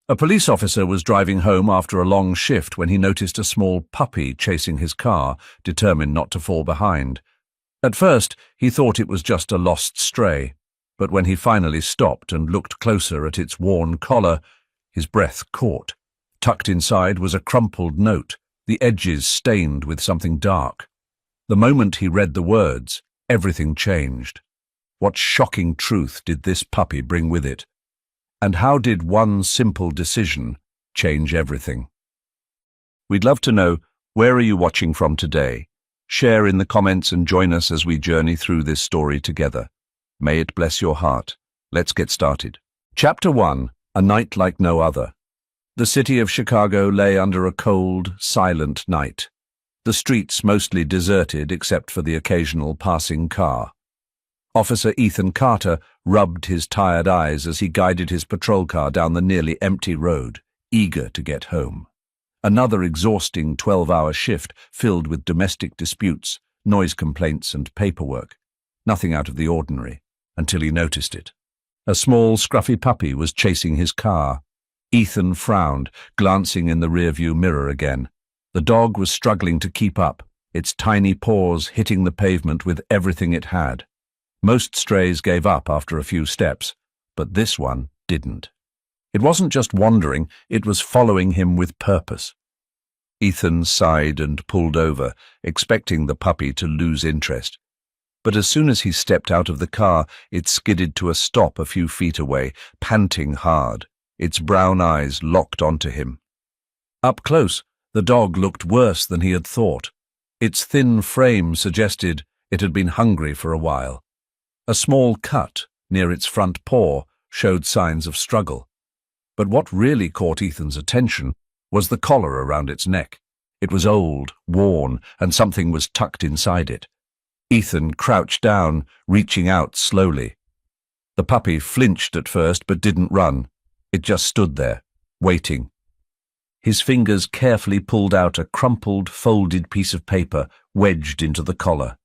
A police officer was driving home after a long shift when he noticed a small puppy chasing his car, determined not to fall behind. At first, he thought it was just a lost stray, but when he finally stopped and looked closer at its worn collar, his breath caught. Tucked inside was a crumpled note, the edges stained with something dark. The moment he read the words, everything changed. What shocking truth did this puppy bring with it? And how did one simple decision change everything? We'd love to know, where are you watching from today? Share in the comments and join us as we journey through this story together. May it bless your heart. Let's get started. Chapter 1. A Night Like No Other. The city of Chicago lay under a cold, silent night. The streets mostly deserted except for the occasional passing car. Officer Ethan Carter rubbed his tired eyes as he guided his patrol car down the nearly empty road, eager to get home. Another exhausting 12-hour shift filled with domestic disputes, noise complaints and paperwork. Nothing out of the ordinary, until he noticed it. A small, scruffy puppy was chasing his car. Ethan frowned, glancing in the rearview mirror again. The dog was struggling to keep up, its tiny paws hitting the pavement with everything it had. Most strays gave up after a few steps, but this one didn't. It wasn't just wandering, it was following him with purpose. Ethan sighed and pulled over, expecting the puppy to lose interest. But as soon as he stepped out of the car, it skidded to a stop a few feet away, panting hard, its brown eyes locked onto him. Up close, the dog looked worse than he had thought. Its thin frame suggested it had been hungry for a while. A small cut near its front paw showed signs of struggle. But what really caught Ethan's attention was the collar around its neck. It was old, worn, and something was tucked inside it. Ethan crouched down, reaching out slowly. The puppy flinched at first but didn't run. It just stood there, waiting. His fingers carefully pulled out a crumpled, folded piece of paper wedged into the collar.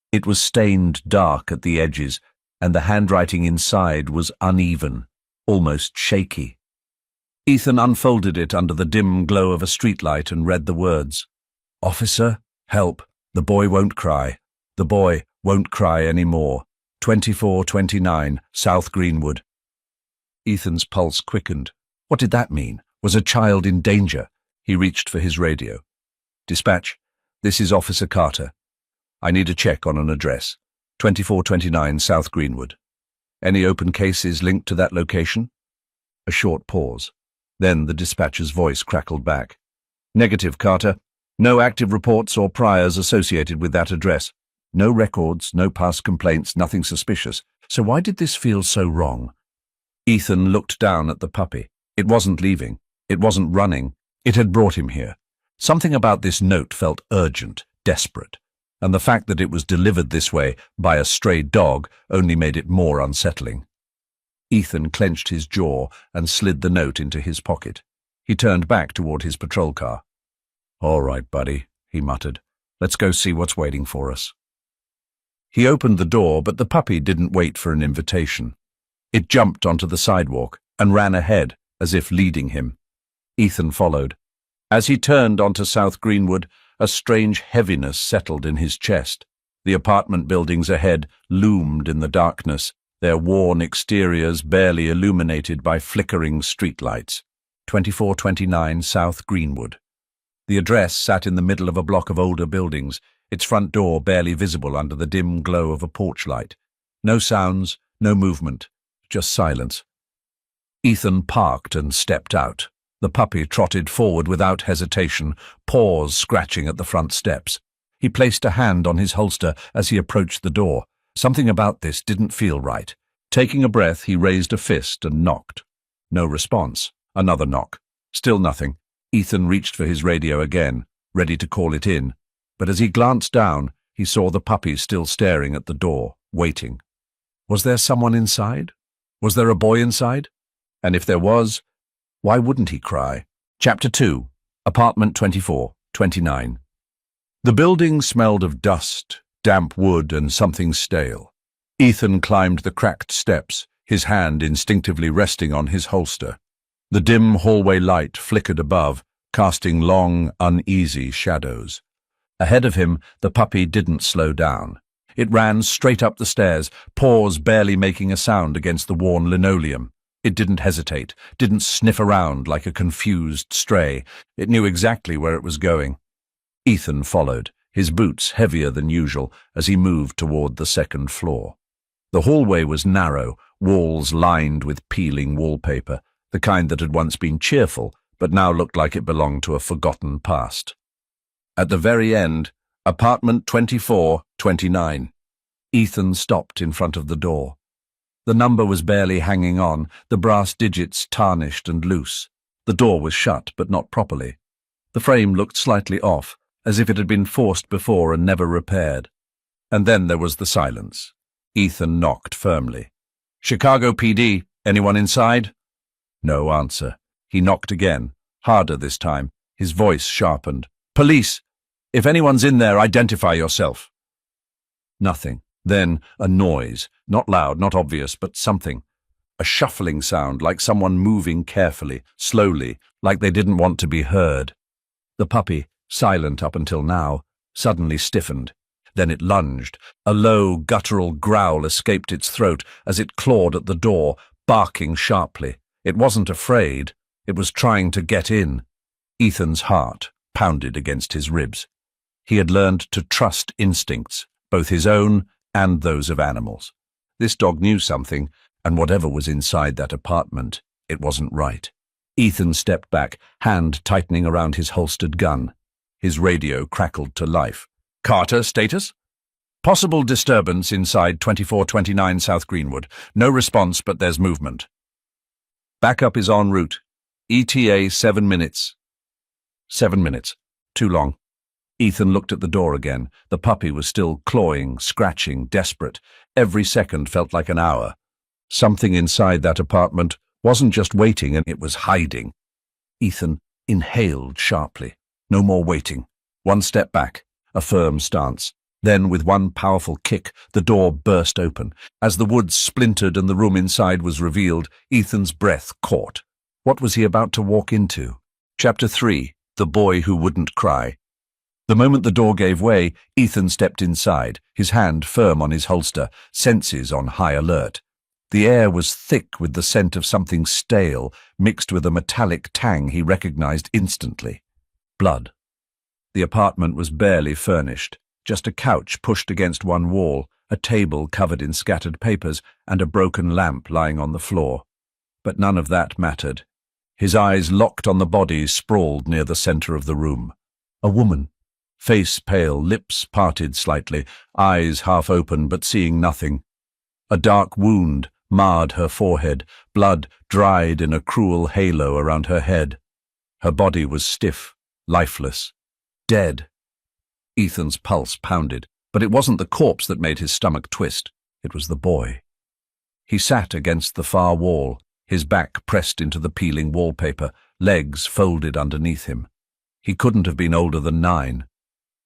It was stained dark at the edges, and the handwriting inside was uneven, almost shaky. Ethan unfolded it under the dim glow of a streetlight and read the words. "Officer, help. The boy won't cry. The boy won't cry anymore. 2429 South Greenwood." Ethan's pulse quickened. What did that mean? Was a child in danger? He reached for his radio. "Dispatch, this is Officer Carter. I need a check on an address. 2429 South Greenwood. Any open cases linked to that location?" A short pause. Then the dispatcher's voice crackled back. "Negative, Carter. No active reports or priors associated with that address. No records, no past complaints, nothing suspicious. So why did this feel so wrong?" Ethan looked down at the puppy. It wasn't leaving. It wasn't running. It had brought him here. Something about this note felt urgent, desperate, and the fact that it was delivered this way by a stray dog only made it more unsettling. Ethan clenched his jaw and slid the note into his pocket. He turned back toward his patrol car. "All right, buddy," he muttered. "Let's go see what's waiting for us." He opened the door, but the puppy didn't wait for an invitation. It jumped onto the sidewalk and ran ahead, as if leading him. Ethan followed. As he turned onto South Greenwood, a strange heaviness settled in his chest. The apartment buildings ahead loomed in the darkness, their worn exteriors barely illuminated by flickering streetlights. 2429 South Greenwood. The address sat in the middle of a block of older buildings, its front door barely visible under the dim glow of a porch light. No sounds, no movement, just silence. Ethan parked and stepped out. The puppy trotted forward without hesitation, paws scratching at the front steps. He placed a hand on his holster as he approached the door. Something about this didn't feel right. Taking a breath, he raised a fist and knocked. No response. Another knock. Still nothing. Ethan reached for his radio again, ready to call it in. But as he glanced down, he saw the puppy still staring at the door, waiting. Was there someone inside? Was there a boy inside? And if there was, why wouldn't he cry? Chapter 2. Apartment 2429. The building smelled of dust, damp wood, and something stale. Ethan climbed the cracked steps, his hand instinctively resting on his holster. The dim hallway light flickered above, casting long, uneasy shadows. Ahead of him, the puppy didn't slow down. It ran straight up the stairs, paws barely making a sound against the worn linoleum. It didn't hesitate, didn't sniff around like a confused stray. It knew exactly where it was going. Ethan followed, his boots heavier than usual, as he moved toward the second floor. The hallway was narrow, walls lined with peeling wallpaper, the kind that had once been cheerful, but now looked like it belonged to a forgotten past. At the very end, apartment 2429. Ethan stopped in front of the door. The number was barely hanging on, the brass digits tarnished and loose. The door was shut, but not properly. The frame looked slightly off, as if it had been forced before and never repaired. And then there was the silence. Ethan knocked firmly. "Chicago PD, anyone inside?" No answer. He knocked again, harder this time, his voice sharpened. "Police! If anyone's in there, identify yourself." Nothing. Then a noise, not loud, not obvious, but something. A shuffling sound, like someone moving carefully, slowly, like they didn't want to be heard. The puppy, silent up until now, suddenly stiffened. Then it lunged. A low, guttural growl escaped its throat as it clawed at the door, barking sharply. It wasn't afraid. It was trying to get in. Ethan's heart pounded against his ribs. He had learned to trust instincts, both his own and those of animals. This dog knew something, and whatever was inside that apartment, it wasn't right. Ethan stepped back, hand tightening around his holstered gun. His radio crackled to life. "Carter, status? Possible disturbance inside 2429 South Greenwood. No response, but there's movement. Backup is en route. ETA 7 minutes. 7 minutes. Too long." Ethan looked at the door again. The puppy was still clawing, scratching, desperate. Every second felt like an hour. Something inside that apartment wasn't just waiting, and it was hiding. Ethan inhaled sharply. No more waiting. One step back, a firm stance. Then, with one powerful kick, the door burst open. As the wood splintered and the room inside was revealed, Ethan's breath caught. What was he about to walk into? Chapter 3. The Boy Who Wouldn't Cry. The moment the door gave way, Ethan stepped inside, his hand firm on his holster, senses on high alert. The air was thick with the scent of something stale, mixed with a metallic tang he recognized instantly. Blood. The apartment was barely furnished. Just a couch pushed against one wall, a table covered in scattered papers, and a broken lamp lying on the floor. But none of that mattered. His eyes locked on the body sprawled near the center of the room. A woman. Face pale, lips parted slightly, eyes half open but seeing nothing. A dark wound marred her forehead, blood dried in a cruel halo around her head. Her body was stiff, lifeless, dead. Ethan's pulse pounded, but it wasn't the corpse that made his stomach twist. It was the boy. He sat against the far wall, his back pressed into the peeling wallpaper, legs folded underneath him. He couldn't have been older than 9.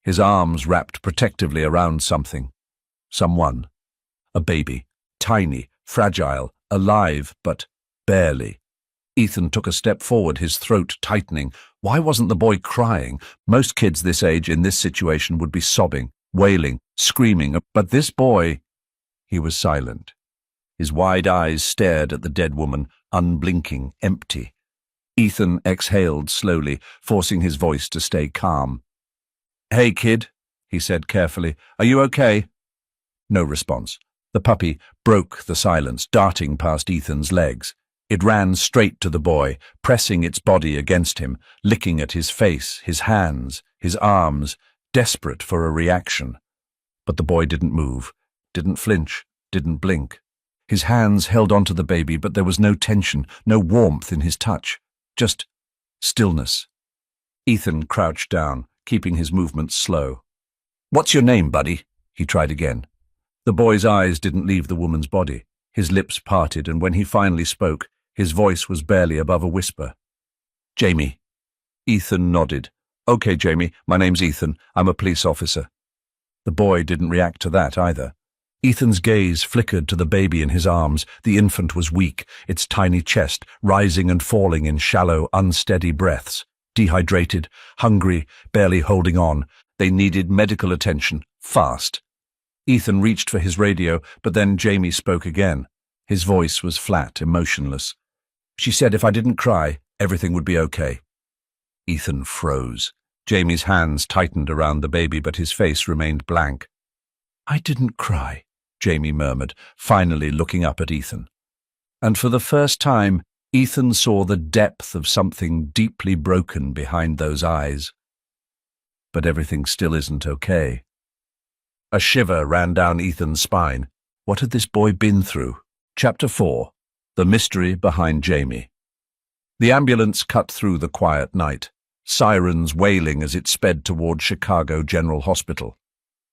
His arms wrapped protectively around something. Someone. A baby. Tiny, fragile, alive, but barely. Ethan took a step forward, his throat tightening. Why wasn't the boy crying? Most kids this age in this situation would be sobbing, wailing, screaming, but this boy... He was silent. His wide eyes stared at the dead woman, unblinking, empty. Ethan exhaled slowly, forcing his voice to stay calm. "Hey, kid," he said carefully. "Are you okay?" No response. The puppy broke the silence, darting past Ethan's legs. It ran straight to the boy, pressing its body against him, licking at his face, his hands, his arms, desperate for a reaction. But the boy didn't move, didn't flinch, didn't blink. His hands held onto the baby, but there was no tension, no warmth in his touch, just stillness. Ethan crouched down, keeping his movements slow. "What's your name, buddy?" he tried again. The boy's eyes didn't leave the woman's body. His lips parted, and when he finally spoke, his voice was barely above a whisper. "Jamie." Ethan nodded. "Okay, Jamie, my name's Ethan. I'm a police officer." The boy didn't react to that either. Ethan's gaze flickered to the baby in his arms. The infant was weak, its tiny chest rising and falling in shallow, unsteady breaths. Dehydrated, hungry, barely holding on. They needed medical attention, fast. Ethan reached for his radio, but then Jamie spoke again. His voice was flat, emotionless. She said if I didn't cry, everything would be okay. Ethan froze. Jamie's hands tightened around the baby, but his face remained blank. I didn't cry, Jamie murmured, finally looking up at Ethan. And for the first time, Ethan saw the depth of something deeply broken behind those eyes. But everything still isn't okay. A shiver ran down Ethan's spine. What had this boy been through? Chapter 4. The Mystery Behind Jamie. The ambulance cut through the quiet night, sirens wailing as it sped toward Chicago General Hospital.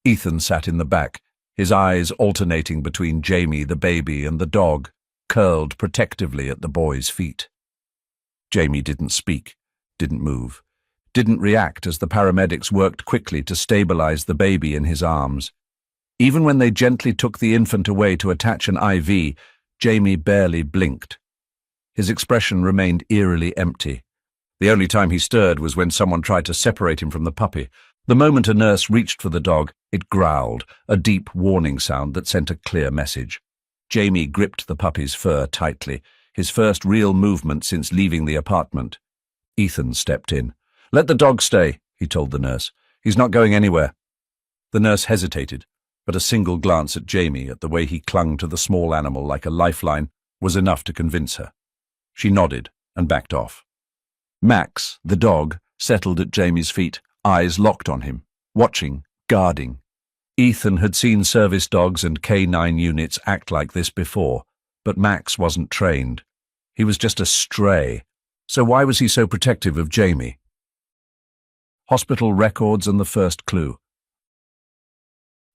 Ethan sat in the back, his eyes alternating between Jamie, the baby, and the dog, curled protectively at the boy's feet. Jamie didn't speak, didn't move, didn't react as the paramedics worked quickly to stabilize the baby in his arms. Even when they gently took the infant away to attach an IV, Jamie barely blinked. His expression remained eerily empty. The only time he stirred was when someone tried to separate him from the puppy. The moment a nurse reached for the dog, it growled, a deep warning sound that sent a clear message. Jamie gripped the puppy's fur tightly, his first real movement since leaving the apartment. Ethan stepped in. Let the dog stay, he told the nurse. He's not going anywhere. The nurse hesitated, but a single glance at Jamie, at the way he clung to the small animal like a lifeline, was enough to convince her. She nodded and backed off. Max, the dog, settled at Jamie's feet, eyes locked on him, watching, guarding. Ethan had seen service dogs and K9 units act like this before, but Max wasn't trained. He was just a stray. So why was he so protective of Jamie? Hospital records and the first clue.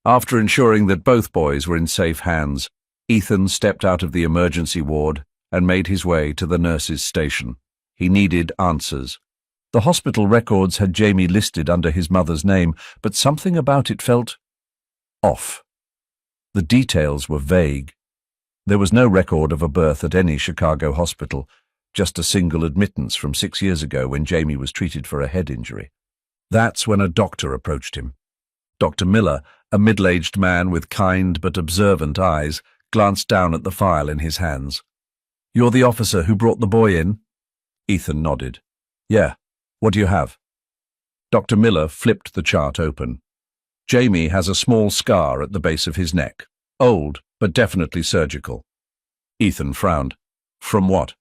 After ensuring that both boys were in safe hands, Ethan stepped out of the emergency ward and made his way to the nurse's station. He needed answers. The hospital records had Jamie listed under his mother's name, but something about it felt off. The details were vague. There was no record of a birth at any Chicago hospital, just a single admittance from 6 years ago when Jamie was treated for a head injury. That's when a doctor approached him. Dr. Miller, a middle-aged man with kind but observant eyes, glanced down at the file in his hands. You're the officer who brought the boy in? Ethan nodded. Yeah. What do you have? Dr. Miller flipped the chart open. Jamie has a small scar at the base of his neck. Old, but definitely surgical. Ethan frowned. From what?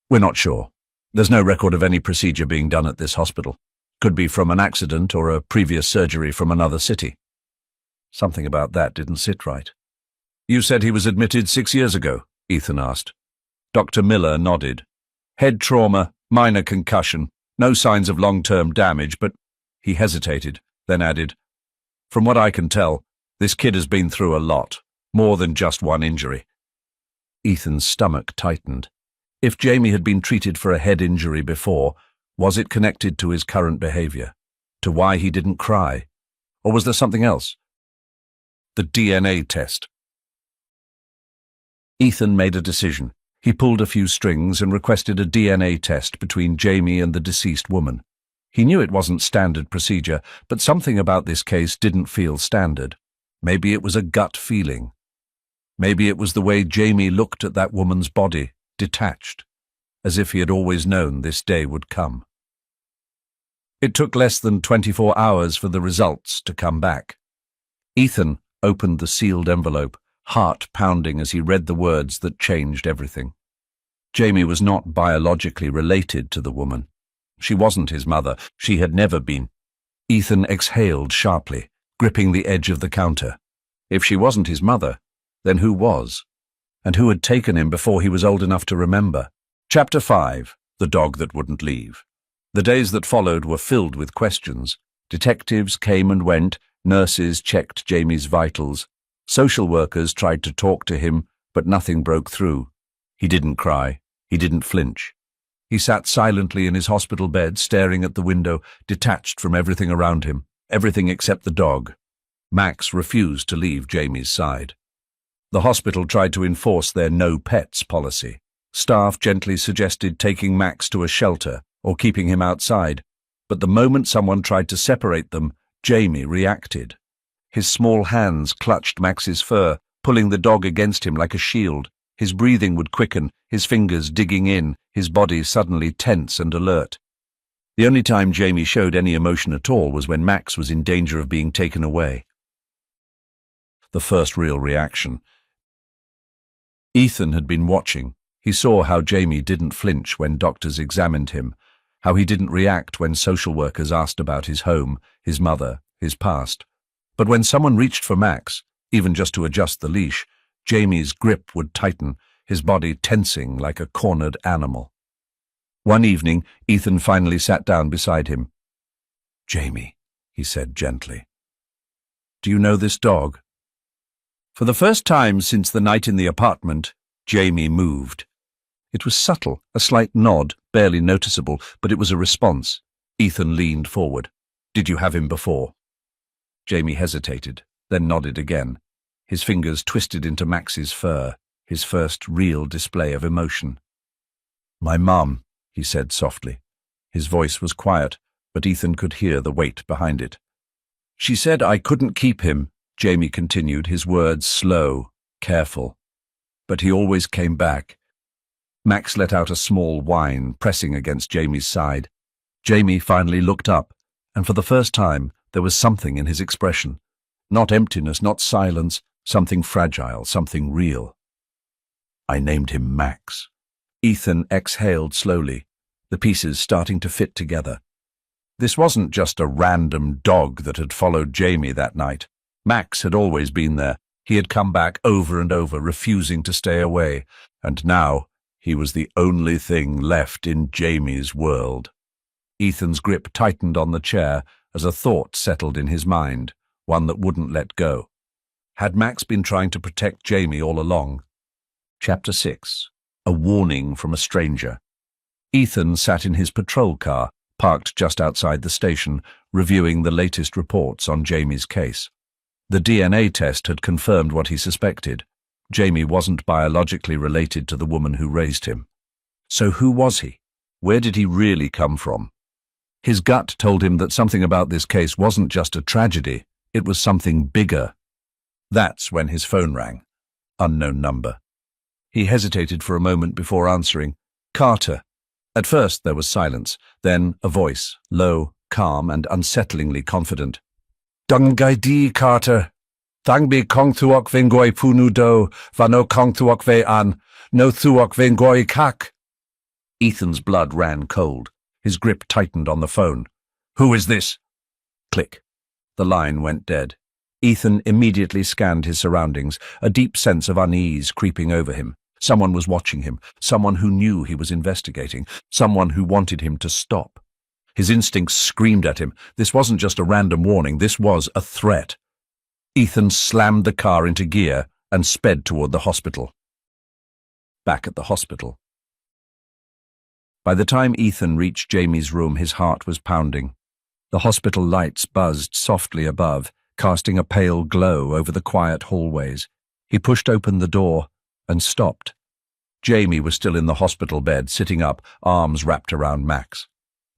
We're not sure. There's no record of any procedure being done at this hospital. Could be from an accident or a previous surgery from another city. Something about that didn't sit right. You said he was admitted 6 years ago, Ethan asked. Dr. Miller nodded. Head trauma, minor concussion, no signs of long-term damage, but he hesitated, then added, From what I can tell, this kid has been through a lot, more than just one injury. Ethan's stomach tightened. If Jamie had been treated for a head injury before, was it connected to his current behavior? To why he didn't cry? Or was there something else? The DNA test. Ethan made a decision. He pulled a few strings and requested a DNA test between Jamie and the deceased woman. He knew it wasn't standard procedure, but something about this case didn't feel standard. Maybe it was a gut feeling. Maybe it was the way Jamie looked at that woman's body, detached, as if he had always known this day would come. It took less than 24 hours for the results to come back. Ethan opened the sealed envelope, heart pounding as he read the words that changed everything. Jamie was not biologically related to the woman. She wasn't his mother. She had never been. Ethan exhaled sharply, gripping the edge of the counter. If she wasn't his mother, then who was? And who had taken him before he was old enough to remember? Chapter 5. The Dog That Wouldn't Leave. The days that followed were filled with questions. Detectives came and went, nurses checked Jamie's vitals. Social workers tried to talk to him, but nothing broke through. He didn't cry. He didn't flinch. He sat silently in his hospital bed, staring at the window, detached from everything around him, everything except the dog. Max refused to leave Jamie's side. The hospital tried to enforce their no pets policy. Staff gently suggested taking Max to a shelter or keeping him outside, but the moment someone tried to separate them, Jamie reacted. His small hands clutched Max's fur, pulling the dog against him like a shield. His breathing would quicken, his fingers digging in, his body suddenly tense and alert. The only time Jamie showed any emotion at all was when Max was in danger of being taken away. The first real reaction. Ethan had been watching. He saw how Jamie didn't flinch when doctors examined him, how he didn't react when social workers asked about his home, his mother, his past. But when someone reached for Max, even just to adjust the leash, Jamie's grip would tighten, his body tensing like a cornered animal. One evening, Ethan finally sat down beside him. "Jamie," he said gently, "do you know this dog?" For the first time since the night in the apartment, Jamie moved. It was subtle, a slight nod, barely noticeable, but it was a response. Ethan leaned forward. "Did you have him before?" Jamie hesitated, then nodded again. His fingers twisted into Max's fur, his first real display of emotion. "My mum," he said softly. His voice was quiet, but Ethan could hear the weight behind it. "She said I couldn't keep him," Jamie continued, his words slow, careful. "But he always came back." Max let out a small whine, pressing against Jamie's side. Jamie finally looked up, and for the first time there was something in his expression. Not emptiness, not silence, something fragile, something real. "I named him Max." Ethan exhaled slowly, the pieces starting to fit together. This wasn't just a random dog that had followed Jamie that night. Max had always been there. He had come back over and over, refusing to stay away, and now he was the only thing left in Jamie's world. Ethan's grip tightened on the chair as a thought settled in his mind, one that wouldn't let go. Had Max been trying to protect Jamie all along? Chapter 6. A warning from a stranger. Ethan sat in his patrol car, parked just outside the station, reviewing the latest reports on Jamie's case. The DNA test had confirmed what he suspected. Jamie wasn't biologically related to the woman who raised him. So who was he? Where did he really come from? His gut told him that something about this case wasn't just a tragedy, it was something bigger. That's when his phone rang. Unknown number. He hesitated for a moment before answering. "Carter." At first there was silence, then a voice, low, calm, and unsettlingly confident. "Dungai di, Carter. Thangbi kong thuok vengoi punu do, vano kong thuok ve an, no thuok vengoi kak." Ethan's blood ran cold. His grip tightened on the phone. "Who is this?" Click. The line went dead. Ethan immediately scanned his surroundings, a deep sense of unease creeping over him. Someone was watching him, someone who knew he was investigating, someone who wanted him to stop. His instincts screamed at him. This wasn't just a random warning, this was a threat. Ethan slammed the car into gear and sped toward the hospital. Back at the hospital. By the time Ethan reached Jamie's room, his heart was pounding. The hospital lights buzzed softly above, casting a pale glow over the quiet hallways. He pushed open the door and stopped. Jamie was still in the hospital bed, sitting up, arms wrapped around Max.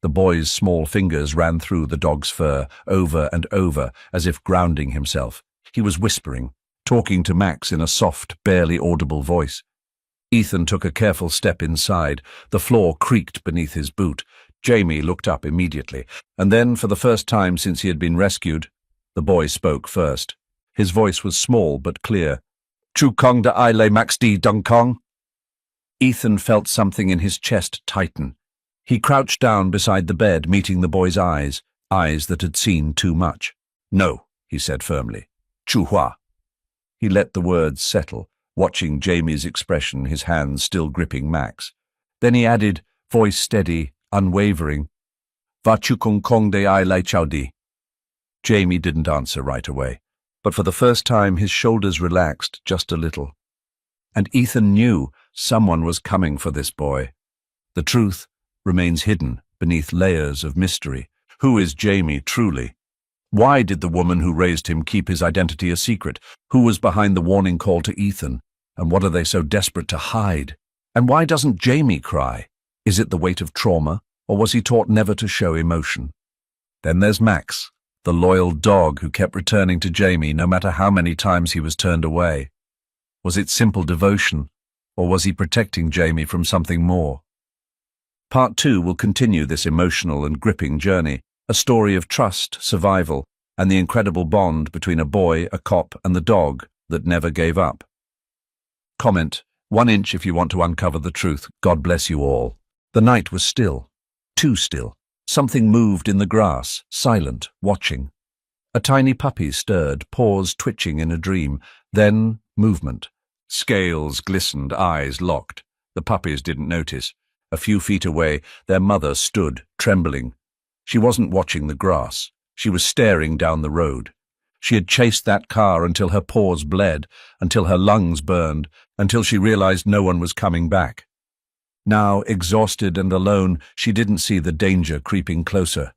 The boy's small fingers ran through the dog's fur, over and over, as if grounding himself. He was whispering, talking to Max in a soft, barely audible voice. Ethan took a careful step inside. The floor creaked beneath his boot. Jamie looked up immediately, and then, for the first time since he had been rescued, the boy spoke first. His voice was small but clear. "Chu kong da I lay Max di dung kong?" Ethan felt something in his chest tighten. He crouched down beside the bed, meeting the boy's eyes that had seen too much. "No," he said firmly. "Chu hua." He let the words settle, watching Jamie's expression, his hands still gripping Max. Then he added, voice steady, unwavering, "Va chu kong kong de I lai chao di." Jamie didn't answer right away, but for the first time his shoulders relaxed just a little. And Ethan knew someone was coming for this boy. The truth remains hidden beneath layers of mystery. Who is Jamie truly? Why did the woman who raised him keep his identity a secret? Who was behind the warning call to Ethan? And what are they so desperate to hide? And why doesn't Jamie cry? Is it the weight of trauma, or was he taught never to show emotion? Then there's Max, the loyal dog who kept returning to Jamie no matter how many times he was turned away. Was it simple devotion, or was he protecting Jamie from something more? Part 2 will continue this emotional and gripping journey, a story of trust, survival, and the incredible bond between a boy, a cop, and the dog that never gave up. Comment, 1 inch if you want to uncover the truth. God bless you all. The night was still. Too still. Something moved in the grass, silent, watching. A tiny puppy stirred, paws twitching in a dream. Then, movement. Scales glistened, eyes locked. The puppies didn't notice. A few feet away, their mother stood, trembling. She wasn't watching the grass. She was staring down the road. She had chased that car until her paws bled, until her lungs burned, until she realized no one was coming back. Now, exhausted and alone, she didn't see the danger creeping closer.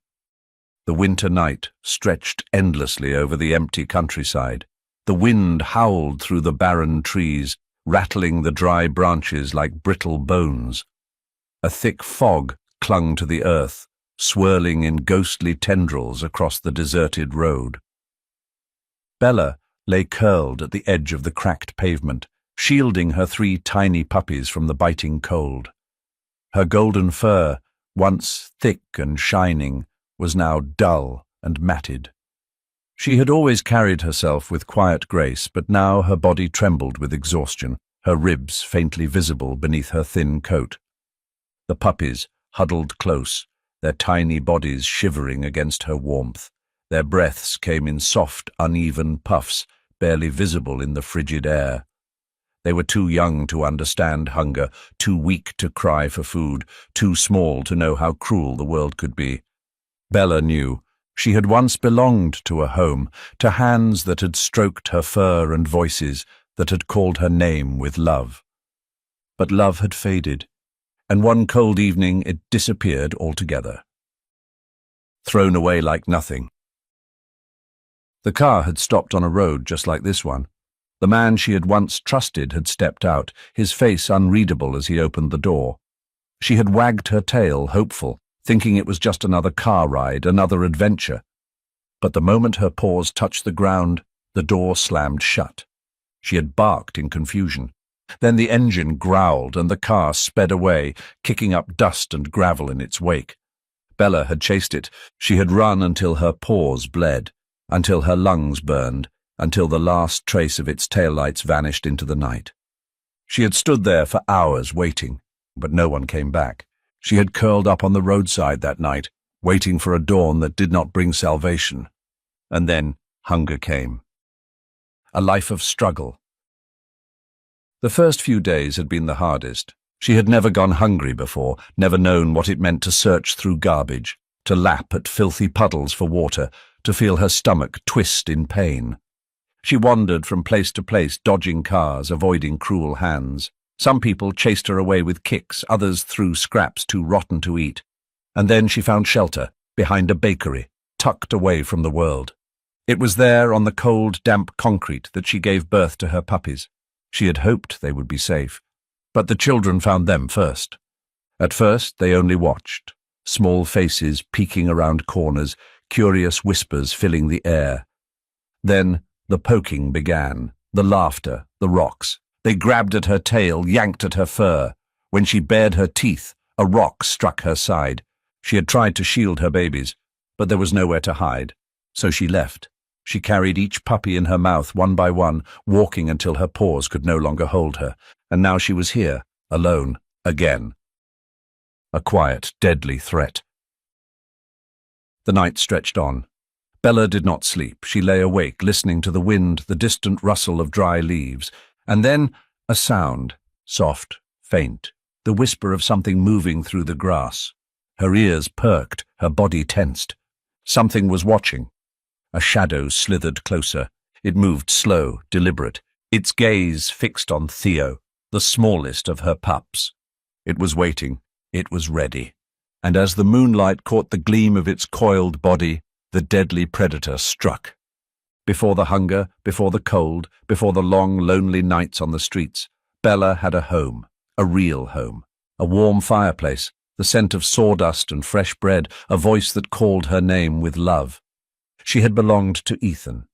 The winter night stretched endlessly over the empty countryside. The wind howled through the barren trees, rattling the dry branches like brittle bones. A thick fog clung to the earth, swirling in ghostly tendrils across the deserted road. Bella lay curled at the edge of the cracked pavement, shielding her 3 tiny puppies from the biting cold. Her golden fur, once thick and shining, was now dull and matted. She had always carried herself with quiet grace, but now her body trembled with exhaustion, her ribs faintly visible beneath her thin coat. The puppies huddled close, their tiny bodies shivering against her warmth. Their breaths came in soft, uneven puffs, barely visible in the frigid air. They were too young to understand hunger, too weak to cry for food, too small to know how cruel the world could be. Bella knew. She had once belonged to a home, to hands that had stroked her fur and voices, that had called her name with love. But love had faded, and one cold evening it disappeared altogether. Thrown away like nothing. The car had stopped on a road just like this one. The man she had once trusted had stepped out, his face unreadable as he opened the door. She had wagged her tail, hopeful, thinking it was just another car ride, another adventure. But the moment her paws touched the ground, the door slammed shut. She had barked in confusion. Then the engine growled and the car sped away, kicking up dust and gravel in its wake. Bella had chased it. She had run until her paws bled, until her lungs burned, until the last trace of its taillights vanished into the night. She had stood there for hours waiting, but no one came back. She had curled up on the roadside that night, waiting for a dawn that did not bring salvation. And then hunger came. A life of struggle. The first few days had been the hardest. She had never gone hungry before, never known what it meant to search through garbage, to lap at filthy puddles for water, to feel her stomach twist in pain. She wandered from place to place, dodging cars, avoiding cruel hands. Some people chased her away with kicks, others threw scraps too rotten to eat. And then she found shelter, behind a bakery, tucked away from the world. It was there on the cold, damp concrete that she gave birth to her puppies. She had hoped they would be safe, but the children found them first. At first they only watched, small faces peeking around corners, curious whispers filling the air. Then the poking began, the laughter, the rocks. They grabbed at her tail, yanked at her fur. When she bared her teeth, a rock struck her side. She had tried to shield her babies, but there was nowhere to hide. So she left. She carried each puppy in her mouth one by one, walking until her paws could no longer hold her. And now she was here, alone, again. A quiet, deadly threat. The night stretched on. Bella did not sleep. She lay awake, listening to the wind, the distant rustle of dry leaves. And then a sound, soft, faint, the whisper of something moving through the grass. Her ears perked, her body tensed. Something was watching. A shadow slithered closer. It moved slow, deliberate, its gaze fixed on Theo, the smallest of her pups. It was waiting. It was ready. And as the moonlight caught the gleam of its coiled body, The deadly predator struck. Before the hunger, before the cold, before the long, lonely nights on the streets, Bella had a home, a real home, a warm fireplace, the scent of sawdust and fresh bread, a voice that called her name with love. She had belonged to Ethan,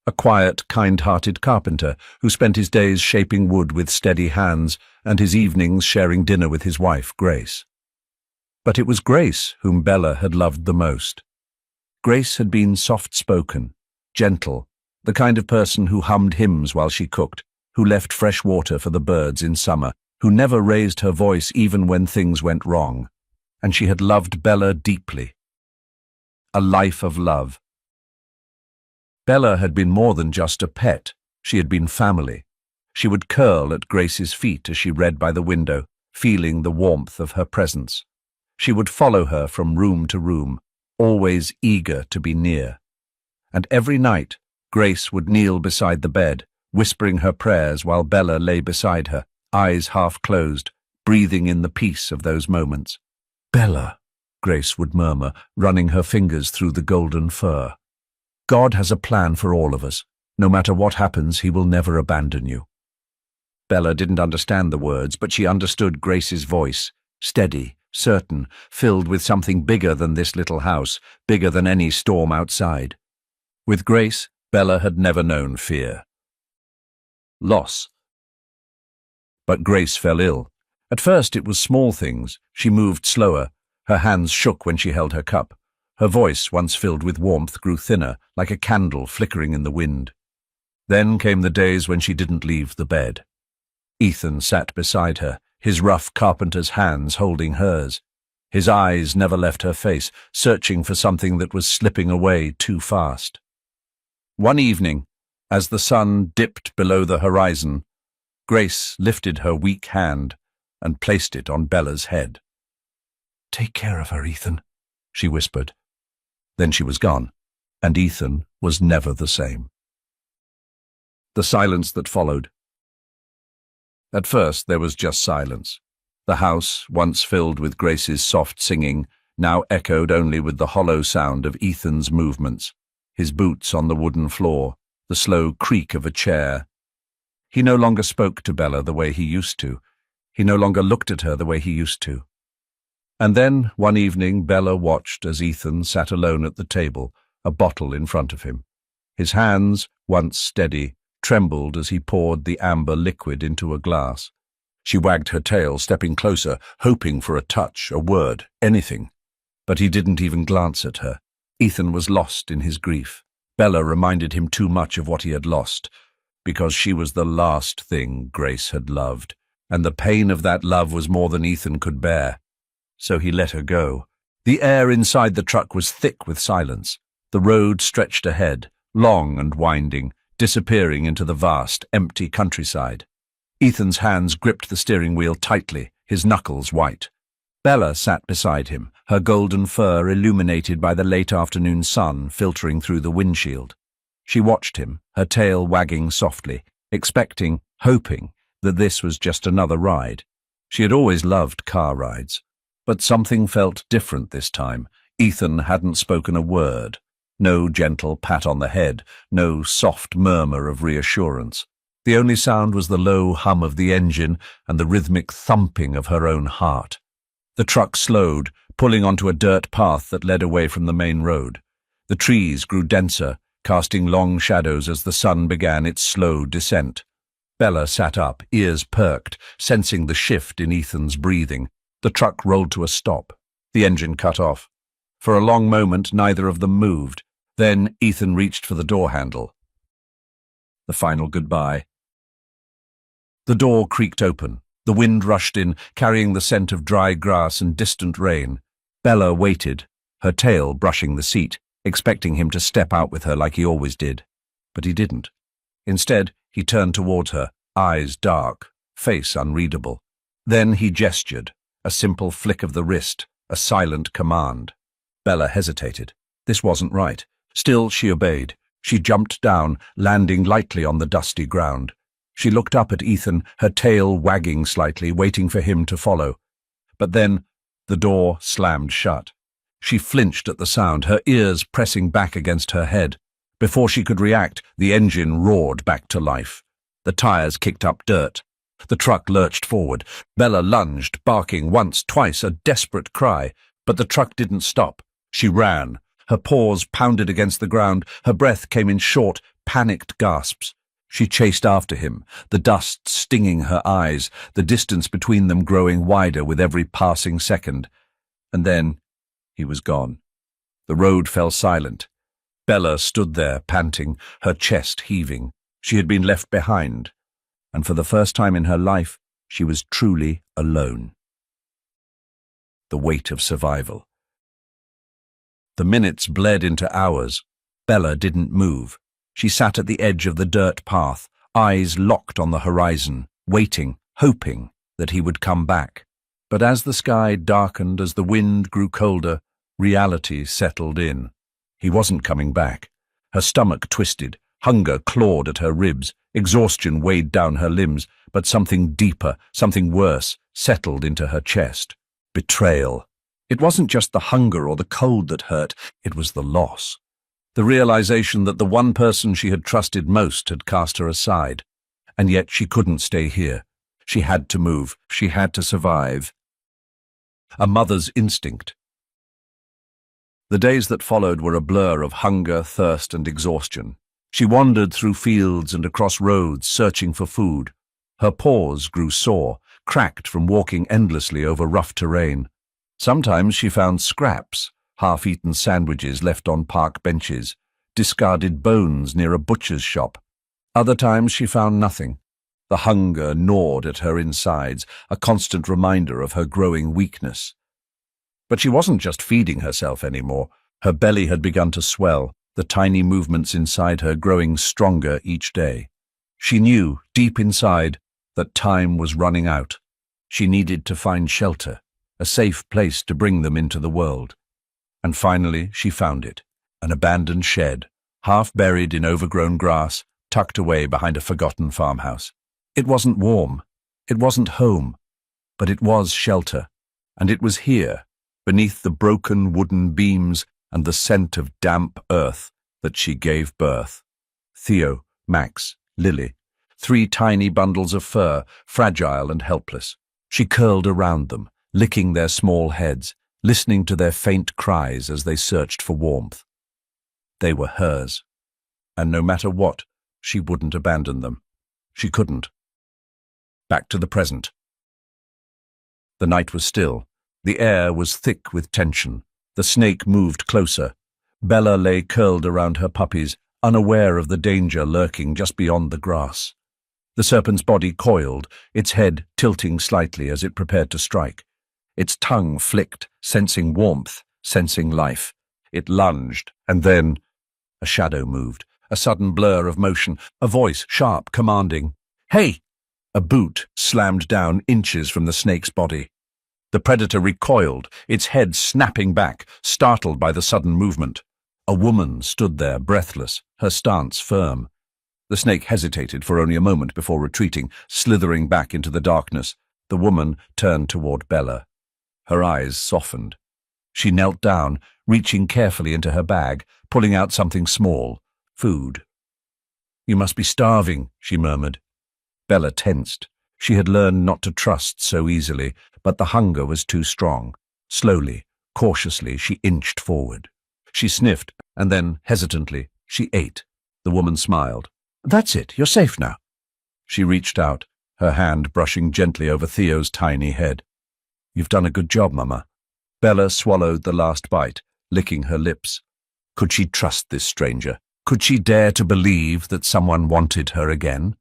a quiet, kind-hearted carpenter who spent his days shaping wood with steady hands and his evenings sharing dinner with his wife, Grace. But it was Grace whom Bella had loved the most. Grace had been soft-spoken, gentle, the kind of person who hummed hymns while she cooked, who left fresh water for the birds in summer, who never raised her voice even when things went wrong. And she had loved Bella deeply. A life of love. Bella had been more than just a pet. She had been family. She would curl at Grace's feet as she read by the window, feeling the warmth of her presence. She would follow her from room to room, always eager to be near. And every night, Grace would kneel beside the bed, whispering her prayers while Bella lay beside her, eyes half closed, breathing in the peace of those moments. "Bella," Grace would murmur, running her fingers through the golden fur. "God has a plan for all of us. No matter what happens, he will never abandon you." Bella didn't understand the words, but she understood Grace's voice, steady, certain, filled with something bigger than this little house, bigger than any storm outside. With Grace, Bella had never known fear. Loss. But Grace fell ill. At first it was small things. She moved slower. Her hands shook when she held her cup. Her voice, once filled with warmth, grew thinner, like a candle flickering in the wind. Then came the days when she didn't leave the bed. Ethan sat beside her, his rough carpenter's hands holding hers. His eyes never left her face, searching for something that was slipping away too fast. One evening, as the sun dipped below the horizon, Grace lifted her weak hand and placed it on Bella's head. "Take care of her, Ethan," she whispered. Then she was gone, and Ethan was never the same. The silence that followed. At first there was just silence. The house, once filled with Grace's soft singing, now echoed only with the hollow sound of Ethan's movements, his boots on the wooden floor, the slow creak of a chair. He no longer spoke to Bella the way he used to. He no longer looked at her the way he used to. And then, one evening, Bella watched as Ethan sat alone at the table, a bottle in front of him. His hands, once steady, trembled as he poured the amber liquid into a glass. She wagged her tail, stepping closer, hoping for a touch, a word, anything. But he didn't even glance at her. Ethan was lost in his grief. Bella reminded him too much of what he had lost, because she was the last thing Grace had loved, and the pain of that love was more than Ethan could bear. So he let her go. The air inside the truck was thick with silence. The road stretched ahead, long and winding, disappearing into the vast, empty countryside. Ethan's hands gripped the steering wheel tightly, his knuckles white. Bella sat beside him, her golden fur illuminated by the late afternoon sun filtering through the windshield. She watched him, her tail wagging softly, expecting, hoping, that this was just another ride. She had always loved car rides. But something felt different this time. Ethan hadn't spoken a word. No gentle pat on the head, no soft murmur of reassurance. The only sound was the low hum of the engine and the rhythmic thumping of her own heart. The truck slowed, pulling onto a dirt path that led away from the main road. The trees grew denser, casting long shadows as the sun began its slow descent. Bella sat up, ears perked, sensing the shift in Ethan's breathing. The truck rolled to a stop. The engine cut off. For a long moment, neither of them moved. Then Ethan reached for the door handle. The final goodbye. The door creaked open. The wind rushed in, carrying the scent of dry grass and distant rain. Bella waited, her tail brushing the seat, expecting him to step out with her like he always did. But he didn't. Instead, he turned towards her, eyes dark, face unreadable. Then he gestured. A simple flick of the wrist, a silent command. Bella hesitated. This wasn't right. Still, she obeyed. She jumped down, landing lightly on the dusty ground. She looked up at Ethan, her tail wagging slightly, waiting for him to follow. But then the door slammed shut. She flinched at the sound, her ears pressing back against her head. Before she could react, the engine roared back to life. The tires kicked up dirt. The truck lurched forward. Bella lunged, barking once, twice, a desperate cry. But the truck didn't stop. She ran. Her paws pounded against the ground. Her breath came in short, panicked gasps. She chased after him, the dust stinging her eyes, the distance between them growing wider with every passing second. And then he was gone. The road fell silent. Bella stood there, panting, her chest heaving. She had been left behind, and for the first time in her life, she was truly alone. The weight of survival. The minutes bled into hours. Bella didn't move. She sat at the edge of the dirt path, eyes locked on the horizon, waiting, hoping that he would come back. But as the sky darkened, as the wind grew colder, reality settled in. He wasn't coming back. Her stomach twisted, hunger clawed at her ribs, exhaustion weighed down her limbs, but something deeper, something worse, settled into her chest. Betrayal. It wasn't just the hunger or the cold that hurt, it was the loss. The realization that the one person she had trusted most had cast her aside. And yet she couldn't stay here. She had to move. She had to survive. A mother's instinct. The days that followed were a blur of hunger, thirst, and exhaustion. She wandered through fields and across roads, searching for food. Her paws grew sore, cracked from walking endlessly over rough terrain. Sometimes she found scraps, half-eaten sandwiches left on park benches, discarded bones near a butcher's shop. Other times she found nothing. The hunger gnawed at her insides, a constant reminder of her growing weakness. But she wasn't just feeding herself anymore. Her belly had begun to swell, the tiny movements inside her growing stronger each day. She knew, deep inside, that time was running out. She needed to find shelter, a safe place to bring them into the world. And finally she found it, an abandoned shed, half buried in overgrown grass, tucked away behind a forgotten farmhouse. It wasn't warm, it wasn't home, but it was shelter. And it was here, beneath the broken wooden beams and the scent of damp earth, that she gave birth. Theo, Max, Lily, 3 tiny bundles of fur, fragile and helpless. She curled around them, licking their small heads, listening to their faint cries as they searched for warmth. They were hers, and no matter what, she wouldn't abandon them. She couldn't. Back to the present. The night was still. The air was thick with tension. The snake moved closer. Bella lay curled around her puppies, unaware of the danger lurking just beyond the grass. The serpent's body coiled, its head tilting slightly as it prepared to strike. Its tongue flicked, sensing warmth, sensing life. It lunged, and then a shadow moved, a sudden blur of motion, a voice sharp, commanding, "Hey!" A boot slammed down inches from the snake's body. The predator recoiled, its head snapping back, startled by the sudden movement. A woman stood there, breathless, her stance firm. The snake hesitated for only a moment before retreating, slithering back into the darkness. The woman turned toward Bella. Her eyes softened. She knelt down, reaching carefully into her bag, pulling out something small. Food. "You must be starving," she murmured. Bella tensed. She had learned not to trust so easily, but the hunger was too strong. Slowly, cautiously, she inched forward. She sniffed, and then, hesitantly, she ate. The woman smiled. "That's it, you're safe now." She reached out, her hand brushing gently over Theo's tiny head. "You've done a good job, Mama." Bella swallowed the last bite, licking her lips. Could she trust this stranger? Could she dare to believe that someone wanted her again?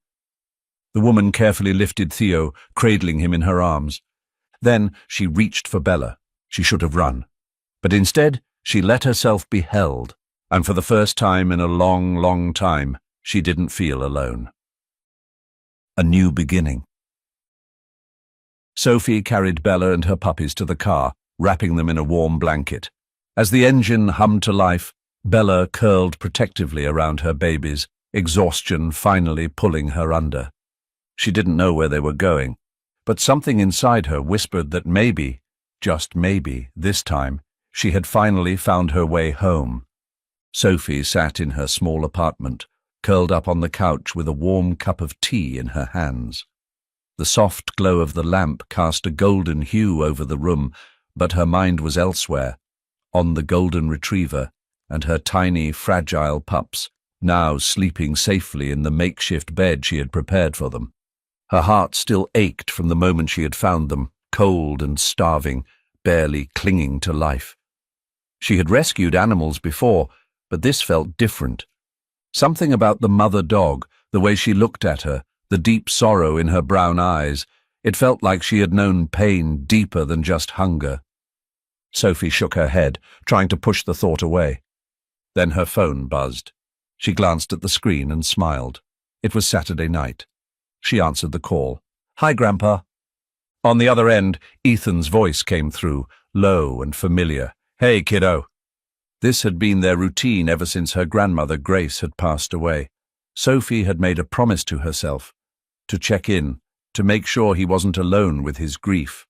The woman carefully lifted Theo, cradling him in her arms. Then she reached for Bella. She should have run. But instead, she let herself be held, and for the first time in a long, long time, she didn't feel alone. A new beginning. Sophie carried Bella and her puppies to the car, wrapping them in a warm blanket. As the engine hummed to life, Bella curled protectively around her babies, exhaustion finally pulling her under. She didn't know where they were going, but something inside her whispered that maybe, just maybe, this time, She had finally found her way home. Sophie sat in her small apartment, curled up on the couch with a warm cup of tea in her hands. The soft glow of the lamp cast a golden hue over the room, but her mind was elsewhere, on the golden retriever and her tiny, fragile pups, now sleeping safely in the makeshift bed she had prepared for them. Her heart still ached from the moment she had found them, cold and starving, barely clinging to life. She had rescued animals before, but this felt different. Something about the mother dog, the way she looked at her, the deep sorrow in her brown eyes, it felt like she had known pain deeper than just hunger. Sophie shook her head, trying to push the thought away. Then her phone buzzed. She glanced at the screen and smiled. It was Saturday night. She answered the call. "Hi, Grandpa." On the other end, Ethan's voice came through, low and familiar. "Hey, kiddo." This had been their routine ever since her grandmother, Grace, had passed away. Sophie had made a promise to herself, to check in, to make sure he wasn't alone with his grief.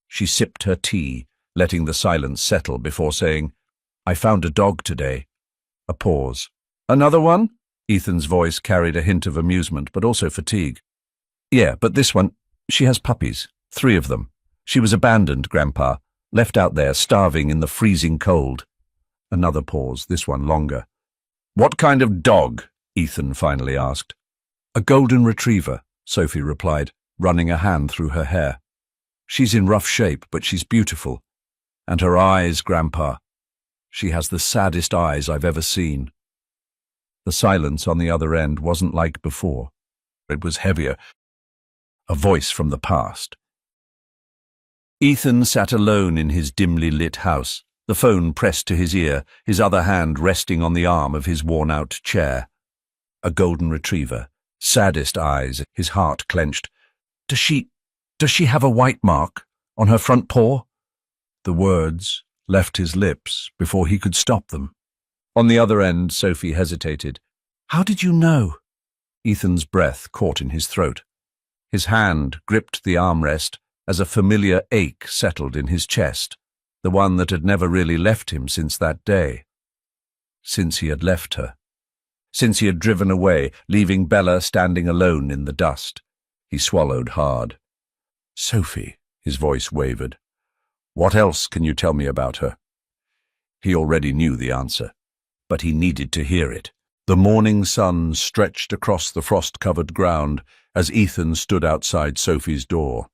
She sipped her tea, letting the silence settle before saying, "I found a dog today." A pause. "Another one?" Ethan's voice carried a hint of amusement, but also fatigue. "Yeah, but this one, she has puppies, 3 of them. She was abandoned, Grandpa, left out there, starving in the freezing cold." Another pause, this one longer. "What kind of dog?" Ethan finally asked. "A golden retriever," Sophie replied, running a hand through her hair. "She's in rough shape, but she's beautiful. And her eyes, Grandpa. She has the saddest eyes I've ever seen." The silence on the other end wasn't like before. It was heavier. A voice from the past. Ethan sat alone in his dimly lit house, the phone pressed to his ear, his other hand resting on the arm of his worn-out chair. A golden retriever, saddest eyes, his heart clenched. Does she have a white mark on her front paw?" The words left his lips before he could stop them. On the other end, Sophie hesitated. "How did you know?" Ethan's breath caught in his throat. His hand gripped the armrest as a familiar ache settled in his chest, the one that had never really left him since that day. Since he had left her. Since he had driven away, leaving Bella standing alone in the dust. He swallowed hard. "Sophie," his voice wavered. "What else can you tell me about her?" He already knew the answer, but he needed to hear it. The morning sun stretched across the frost-covered ground as Ethan stood outside Sophie's door.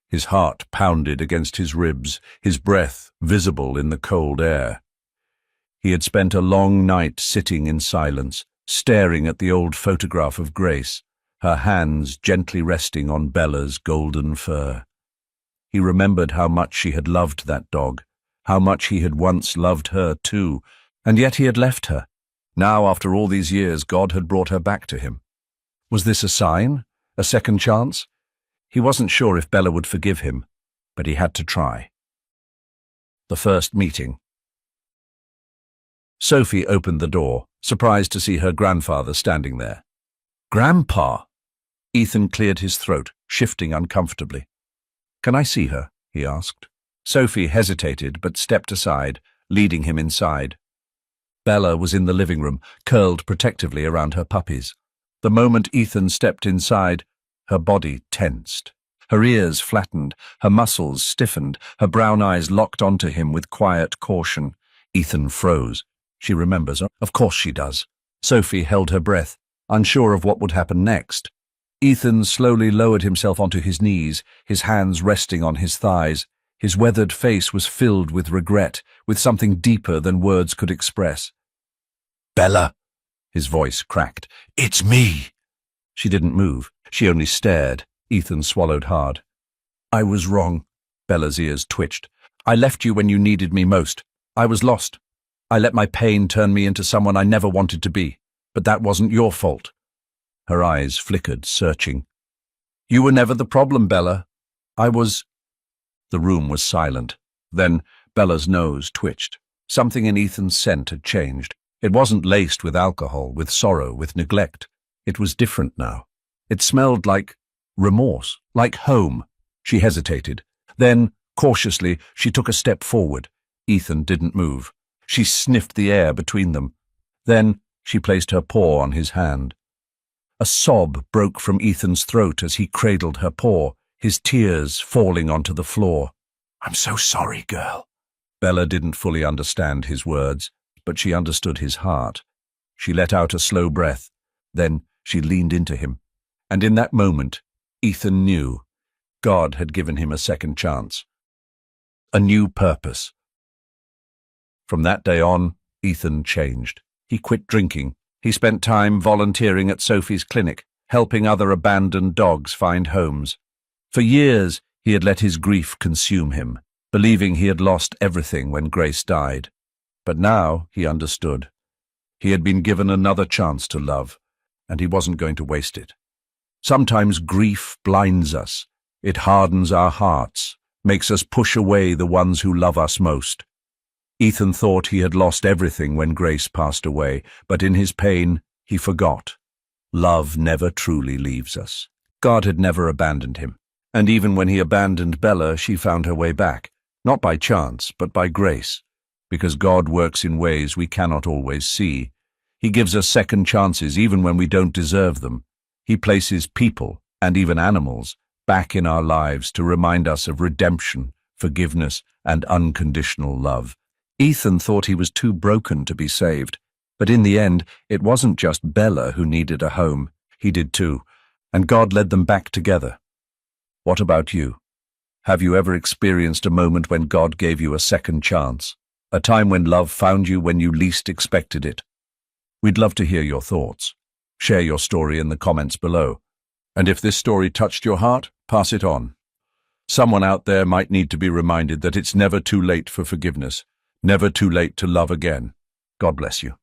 His heart pounded against his ribs, his breath visible in the cold air. He had spent a long night sitting in silence, staring at the old photograph of Grace, her hands gently resting on Bella's golden fur. He remembered how much she had loved that dog, how much he had once loved her too, and yet he had left her. Now, after all these years, God had brought her back to him. Was this a sign? A second chance? He wasn't sure if Bella would forgive him, but he had to try. The first meeting. Sophie opened the door, surprised to see her grandfather standing there. "Grandpa!" Ethan cleared his throat, shifting uncomfortably. "Can I see her?" he asked. Sophie hesitated but stepped aside, leading him inside. Bella was in the living room, curled protectively around her puppies. The moment Ethan stepped inside, her body tensed. Her ears flattened, her muscles stiffened, her brown eyes locked onto him with quiet caution. Ethan froze. She remembers. Of course she does. Sophie held her breath, unsure of what would happen next. Ethan slowly lowered himself onto his knees, his hands resting on his thighs. His weathered face was filled with regret, with something deeper than words could express. "Bella," his voice cracked. "It's me." She didn't move. She only stared. Ethan swallowed hard. "I was wrong." Bella's ears twitched. "I left you when you needed me most. I was lost. I let my pain turn me into someone I never wanted to be. But that wasn't your fault." Her eyes flickered, searching. "You were never the problem, Bella. I was—" The room was silent. Then Bella's nose twitched. Something in Ethan's scent had changed. It wasn't laced with alcohol, with sorrow, with neglect. It was different now. It smelled like remorse, like home. She hesitated. Then, cautiously, she took a step forward. Ethan didn't move. She sniffed the air between them. Then she placed her paw on his hand. A sob broke from Ethan's throat as he cradled her paw, his tears falling onto the floor. "I'm so sorry, girl." Bella didn't fully understand his words, but she understood his heart. She let out a slow breath. Then she leaned into him. And in that moment, Ethan knew God had given him a second chance. A new purpose. From that day on, Ethan changed. He quit drinking. He spent time volunteering at Sophie's clinic, helping other abandoned dogs find homes. For years, he had let his grief consume him, believing he had lost everything when Grace died. But now he understood. He had been given another chance to love, and he wasn't going to waste it. Sometimes grief blinds us. It hardens our hearts, makes us push away the ones who love us most. Ethan thought he had lost everything when Grace passed away, but in his pain, he forgot. Love never truly leaves us. God had never abandoned him, and even when he abandoned Bella, she found her way back, not by chance, but by grace, because God works in ways we cannot always see. He gives us second chances even when we don't deserve them. He places people, and even animals, back in our lives to remind us of redemption, forgiveness, and unconditional love. Ethan thought he was too broken to be saved, but in the end, it wasn't just Bella who needed a home. He did too, and God led them back together. What about you? Have you ever experienced a moment when God gave you a second chance? A time when love found you when you least expected it? We'd love to hear your thoughts. Share your story in the comments below. And if this story touched your heart, pass it on. Someone out there might need to be reminded that it's never too late for forgiveness. Never too late to love again. God bless you.